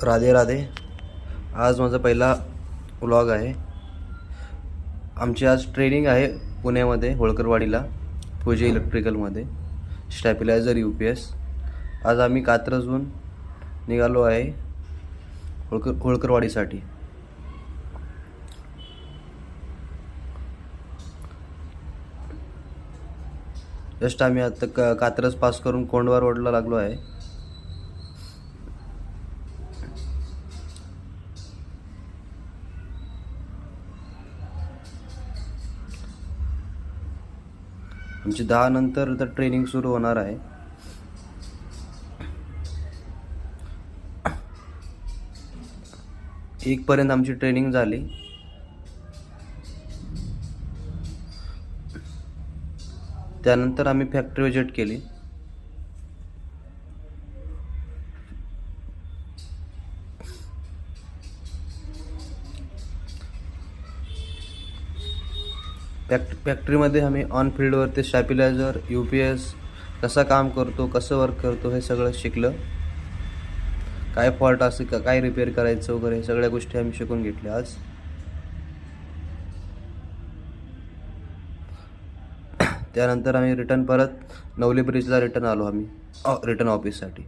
राधे राधे. आज माझा पहिला व्लॉग आहे. आमची आज ट्रेनिंग आहे पुण्यामध्ये होळकरवाडीला फुजी इलेक्ट्रिकलमध्ये स्टॅबिलायझर UPS. आज आम्ही कात्रजहून निघालो आहे होळकरवाडीसाठी. जस्ट आम्ही आता कात्रज पास करून कोंडवा रोडला लागलो आहे. आमची 10 नंतर तर ट्रेनिंग सुरू होणार आहे. एक पर्यंत आमची ट्रेनिंग झाली. त्यानंतर आम्ही फॅक्टरी व्हिजिट केली. फॅक्टरीमध्ये आम्ही ऑन फील्डवरती स्टॅबिलायझर UPS कसा काम करतो, कसं वर्क करतो हे सगळं शिकलं. काय फॉल्ट असेल का, काय रिपेअर करायचं वगैरे हे सगळ्या गोष्टी आम्ही शिकून घेतल्या आज. त्यानंतर आम्ही परत नवली ब्रिजला आलो आम्ही रिटर्न ऑफिससाठी.